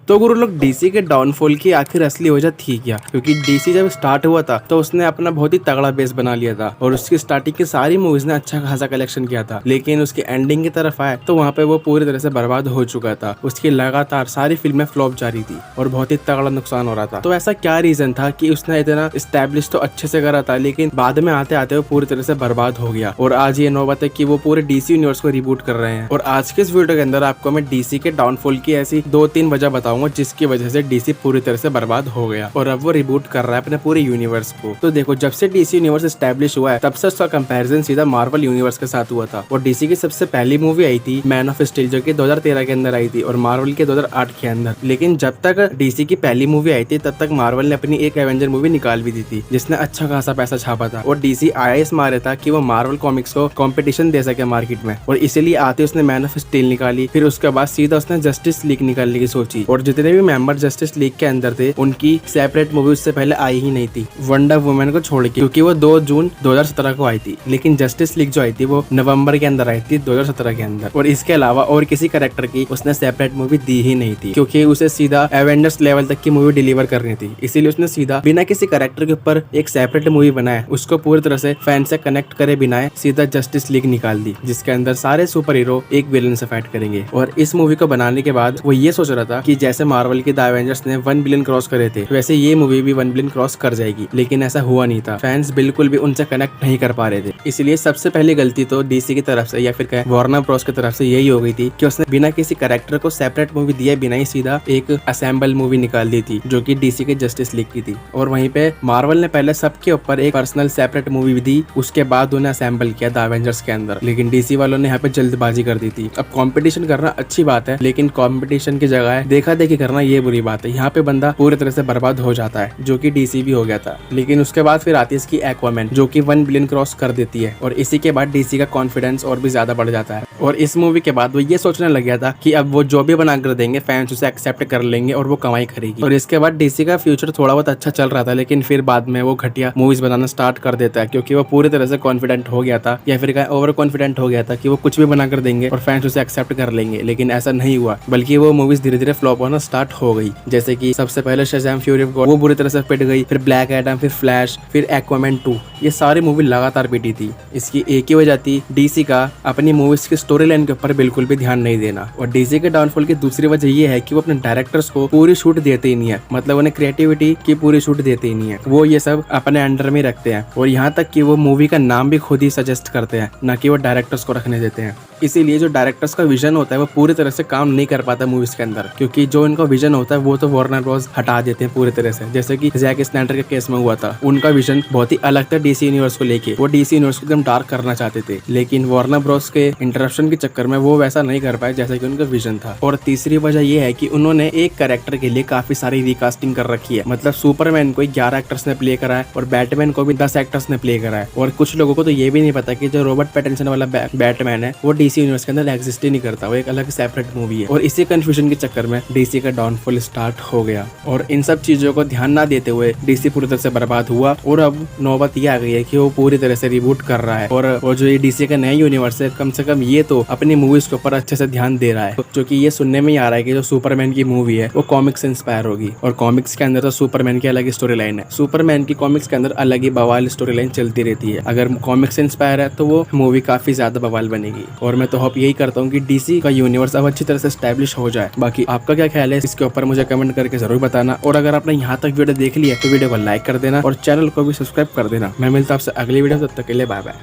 तो गुरु लोग डीसी के डाउनफॉल की आखिर असली वजह थी क्या? क्योंकि डीसी जब स्टार्ट हुआ था तो उसने अपना बहुत ही तगड़ा बेस बना लिया था और उसकी स्टार्टिंग की सारी मूवीज ने अच्छा खासा कलेक्शन किया था, लेकिन उसकी एंडिंग की तरफ आए तो वहाँ पे वो पूरी तरह से बर्बाद हो चुका था। उसकी लगातार सारी फिल्में फ्लॉप जा रही थी और बहुत ही तगड़ा नुकसान हो रहा था। तो ऐसा क्या रीजन था कि उसने इतना स्टैब्लिश तो अच्छे से करा था, लेकिन बाद में आते आते वो पूरी तरह से बर्बाद हो गया और आज ये नौबत है कि वो पूरे डीसी यूनिवर्स को रिबूट कर रहे हैं। और आज के इस वीडियो के अंदर आपको मैं डीसी के डाउनफॉल की ऐसी 2-3 वजह बताऊंगा जिसकी वजह से डीसी पूरी तरह से बर्बाद हो गया और अब वो रिबूट कर रहा है अपने पूरे यूनिवर्स को। तो देखो, जब से डीसी यूनिवर्स एस्टैब्लिश हुआ है तब से उसका कंपैरिजन सीधा मार्वल यूनिवर्स के साथ हुआ था। और डीसी की सबसे पहली मूवी आई थी मैन ऑफ स्टील, जो कि 2013 के अंदर आई थी और मार्वल के 2008 के अंदर। लेकिन जब तक डीसी की पहली मूवी आई थी तब तक मार्वल ने अपनी एक एवेंजर मूवी निकाल भी दी थी जिसने अच्छा खासा पैसा छापा था। और डीसी आया इस मारे था कि वो मार्वल कॉमिक्स को कंपटीशन दे सके मार्केट में, और इसीलिए आते उसने मैन ऑफ स्टील निकाली। फिर उसके बाद सीधा उसने जस्टिस लीग निकालने की सोची और जितने भी मेंबर जस्टिस लीग के अंदर थे उनकी सेपरेट मूवी उससे पहले आई ही नहीं थी, वंडर वुमन को छोड़ के, क्योंकि वो 2 जून 2017 को आई थी। लेकिन जस्टिस लीग जो आई थी वो नवंबर के अंदर आई थी 2017 के अंदर। और इसके अलावा और किसी कैरेक्टर की उसने सेपरेट मूवी दी ही नहीं थी, क्योंकि उसे सीधा एवेंजर्स लेवल तक की मूवी डिलीवर करनी थी। इसीलिए उसने सीधा बिना किसी कैरेक्टर के ऊपर एक सेपरेट मूवी बनाया, उसको पूरी तरह से फैन से कनेक्ट करे बिना सीधा जस्टिस लीग निकाल दी, जिसके अंदर सारे सुपर हीरो एक विलन से फाइट करेंगे। और इस मूवी को बनाने के बाद वो ये सोच रहा था कि जैसे मार्वल के द एवेंजर्स ने 1 बिलियन क्रॉस करे थे वैसे ये मूवी भी 1 बिलियन क्रॉस कर जाएगी, लेकिन ऐसा हुआ नहीं था। फैंस बिल्कुल भी उनसे कनेक्ट नहीं कर पा रहे थे। इसलिए सबसे पहली गलती तो डीसी की तरफ से या फिर वार्नर ब्रॉस की तरफ से यही हो गई थी कि उसने बिना किसी कैरेक्टर को सेपरेट मूवी दिए बिना ही सीधा एक असेंबल मूवी निकाल दी थी, जो कि डीसी के जस्टिस लीग की थी। और वहीं पे मार्वल ने पहले सबके ऊपर एक पर्सनल सेपरेट मूवी दी, उसके बाद उन्हें असेंबल किया द एवेंजर्स के अंदर। लेकिन डीसी वालों ने यहाँ पे जल्दबाजी कर दी थी। अब कंपटीशन करना अच्छी बात है, लेकिन कंपटीशन की जगह देखा देखी करना ये बुरी बात है। यहाँ पे बंदा पूरी तरह से बर्बाद हो जाता है, जो कि डीसी भी हो गया था। लेकिन उसके बाद फिर आती है इसकी एक्वामैन, जो कि 1 बिलियन क्रॉस कर देती है और इसी के बाद डीसी का कॉन्फिडेंस और भी ज्यादा बढ़ जाता है। और इस मूवी के बाद वो ये सोचने लग गया था कि अब वो जो भी बना कर देंगे फैंस उसे एक्सेप्ट कर लेंगे और वो कमाई करेगी। और इसके बाद डीसी का फ्यूचर थोड़ा बहुत अच्छा चल रहा था, लेकिन फिर बाद में वो घटिया मूवीज बनाना स्टार्ट कर देता है, क्योंकि वो पूरी तरह से कॉन्फिडेंट हो गया था या फिर ओवर कॉन्फिडेंट हो गया था कि वो कुछ भी बना कर देंगे और फैंस उसे एक्सेप्ट कर लेंगे। लेकिन ऐसा नहीं हुआ, बल्कि वो मूवीज धीरे धीरे फ्लॉप होना स्टार्ट हो गई। जैसे कि सबसे पहले शज़ैम फ्यूरी ऑफ गॉड, वो बुरी तरह से पिट गई। फिर ब्लैक एडम, फिर फ्लैश, फिर एक्वामैन 2, ये सारी मूवी लगातार पिटी थी। इसकी एक ही वजह थी डीसी का अपनी मूवीज की स्टोरी लाइन के ऊपर बिल्कुल भी ध्यान नहीं देना। और डीसी के डाउनफॉल की दूसरी वजह ये है कि वो अपने डायरेक्टर्स को पूरी छूट देते ही नहीं है, मतलब उन्हें क्रिएटिविटी की पूरी छूट देते ही नहीं है। वो ये सब अपने अंडर में रखते हैं और यहाँ तक कि वो मूवी का नाम भी खुद ही सजेस्ट करते हैं, ना कि वो डायरेक्टर्स को रखने देते हैं। इसीलिए जो डायरेक्टर्स का विजन होता है वो पूरी तरह से काम नहीं कर पाता मूवीज के अंदर, क्योंकि जो इनका विजन होता है वो तो वार्नर ब्रॉस हटा देते हैं पूरी तरह से। जैसे कि जैक स्नाइडर के केस में हुआ था, उनका विजन बहुत ही अलग था डीसी यूनिवर्स को लेके। वो डीसी यूनिवर्स को एकदम डार्क करना चाहते थे, लेकिन वार्नर ब्रॉस के इंटरप्शन के चक्कर में वो वैसा नहीं कर पाए जैसा कि उनका विजन था। और तीसरी वजह ये है कि उन्होंने एक कैरेक्टर के लिए काफी सारी रिकास्टिंग कर रखी है, मतलब सुपरमैन को 11 एक्टर्स ने प्ले करा है और बैटमैन को भी 10 एक्टर्स ने प्ले करा है। और कुछ लोगों को तो ये भी नहीं पता कि जो रॉबर्ट पैटिंसन वाला बैटमैन है वो डीसी यूनिवर्स के अंदर एग्जिस्ट ही नहीं करता, वो एक अलग सेपरेट मूवी है। और इसी कंफ्यूजन के चक्कर में डीसी का डाउनफॉल स्टार्ट हो गया और इन सब चीजों को ध्यान ना देते हुए डीसी पूरी तरह से बर्बाद हुआ। और अब नौबत ये आ गई है कि वो पूरी तरह से रिबूट कर रहा है और जो ये डीसी का नया यूनिवर्स है, कम से कम ये तो अपनी मूवीज के ऊपर अच्छे से ध्यान दे रहा है। जो कि ये सुनने में ही आ रहा है कि जो सुपरमैन की मूवी है वो कॉमिक्स से इंस्पायर होगी, और कॉमिक्स के अंदर तो सुपरमैन की अलग स्टोरी लाइन है। सुपरमैन की कॉमिक्स के अंदर अलग ही बवाल स्टोरी लाइन चलती रहती है। अगर कॉमिक्स से इंस्पायर है तो वो मूवी काफी ज्यादा बवाल बनेगी। और मैं तो होप यही करता हूँ कि डीसी का यूनिवर्स अब अच्छी तरह से एस्टैब्लिश हो जाए। बाकी आपका क्या ख्याल है इसके ऊपर मुझे कमेंट करके जरूर बताना। और अगर आपने यहाँ तक वीडियो देख लिया तो वीडियो को लाइक कर देना और चैनल को भी सब्सक्राइब कर देना। मैं मिलता हूँ आपसे अगली वीडियो, तब तक के लिए बाय बाय।